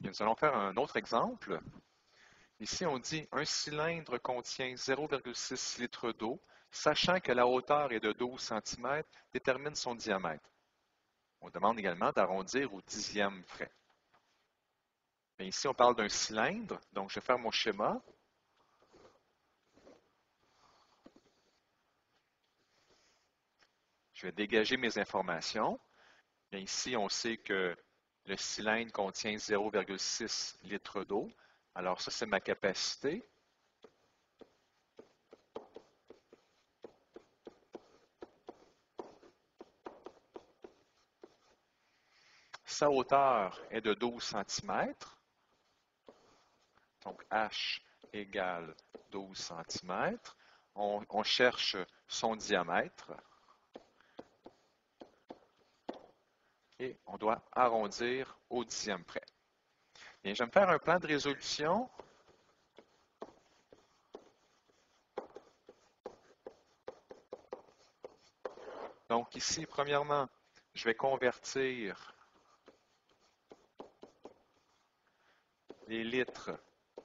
Nous allons faire un autre exemple. Ici, on dit un cylindre contient 0,6 litres d'eau, sachant que la hauteur est de 12 cm, détermine son diamètre. On demande également d'arrondir au dixième près. Bien, ici, on parle d'un cylindre, donc je vais faire mon schéma. Je vais dégager mes informations. Bien, ici, on sait que le cylindre contient 0,6 litres d'eau. Alors, ça, c'est ma capacité. Sa hauteur est de 12 cm. Donc, H égale 12 cm. On cherche son diamètre. Et on doit arrondir au dixième près. Bien, je vais me faire un plan de résolution. Donc ici, premièrement, je vais convertir les litres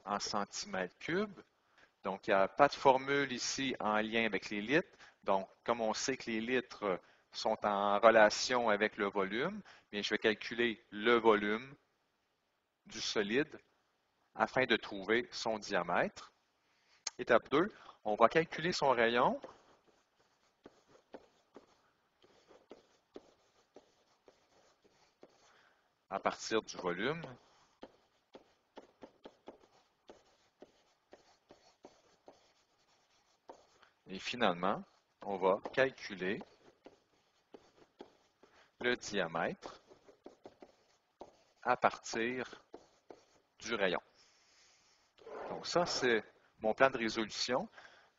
en centimètres cubes. Donc, il n'y a pas de formule ici en lien avec les litres. Donc, comme on sait que les litres sont en relation avec le volume, bien, je vais calculer le volume du solide afin de trouver son diamètre. Étape 2, on va calculer son rayon. À partir du volume. Et finalement, on va calculer le diamètre à partir du rayon. Donc ça, c'est mon plan de résolution.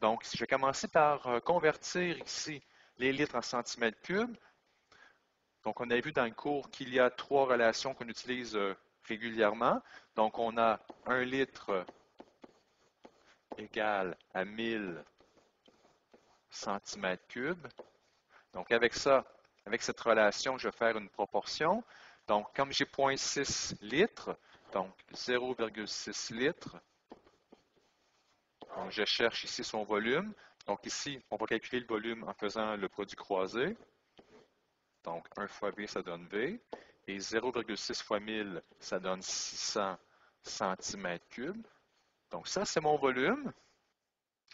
Donc, je vais commencer par convertir ici les litres en centimètres cubes. Donc, on a vu dans le cours qu'il y a trois relations qu'on utilise régulièrement. Donc, on a 1 litre égale à 1000 centimètres cubes. Donc, avec ça, avec cette relation, je vais faire une proportion. Donc, comme j'ai 0,6 litres, donc 0,6 litres, donc je cherche ici son volume. Donc ici, on va calculer le volume en faisant le produit croisé. Donc 1 fois V, ça donne V. Et 0,6 fois 1000, ça donne 600 cm3. Donc ça, c'est mon volume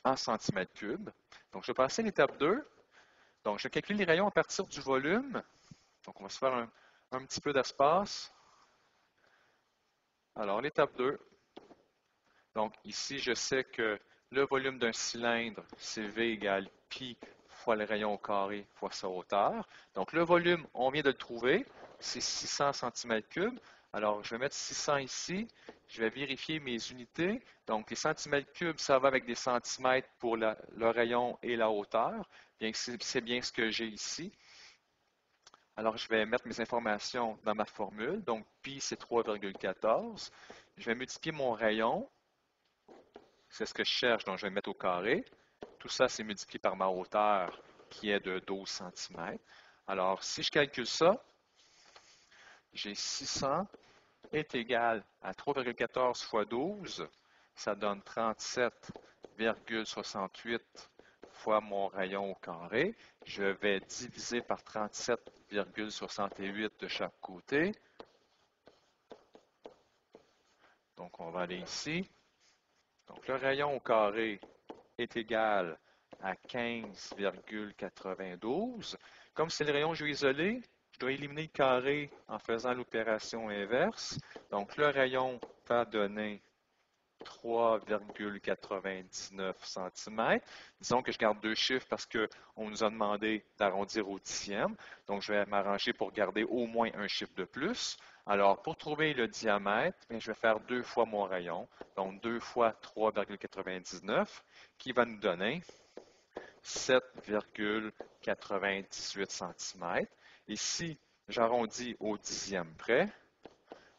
en centimètres cubes. Donc je vais passer à l'étape 2. Donc je vais calculer les rayons à partir du volume. Donc on va se faire un petit peu d'espace. Alors l'étape 2. Donc ici, je sais que le volume d'un cylindre, c'est V égale pi fois le rayon au carré fois sa hauteur. Donc le volume, on vient de le trouver, c'est 600 cm3. Alors je vais mettre 600 ici, je vais vérifier mes unités. Donc les centimètres cubes, ça va avec des centimètres pour le rayon et la hauteur. Bien que c'est bien ce que j'ai ici. Alors je vais mettre mes informations dans ma formule. Donc pi, c'est 3,14. Je vais multiplier mon rayon. C'est ce que je cherche, donc je vais le mettre au carré. Tout ça, c'est multiplié par ma hauteur, qui est de 12 cm. Alors, si je calcule ça, j'ai 600 est égal à 3,14 fois 12. Ça donne 37,68 fois mon rayon au carré. Je vais diviser par 37,68 de chaque côté. Donc, on va aller ici. Donc, le rayon au carré est égal à 15,92. Comme c'est le rayon que je vais isoler, je dois éliminer le carré en faisant l'opération inverse. Donc, le rayon va donner 3,99 cm. Disons que je garde deux chiffres parce qu'on nous a demandé d'arrondir au dixième. Donc, je vais m'arranger pour garder au moins un chiffre de plus. Alors, pour trouver le diamètre, je vais faire 2 fois mon rayon. Donc, 2 fois 3,99 qui va nous donner 7,98 cm. Et si j'arrondis au dixième près,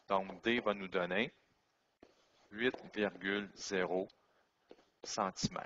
donc D va nous donner 8,0 cm.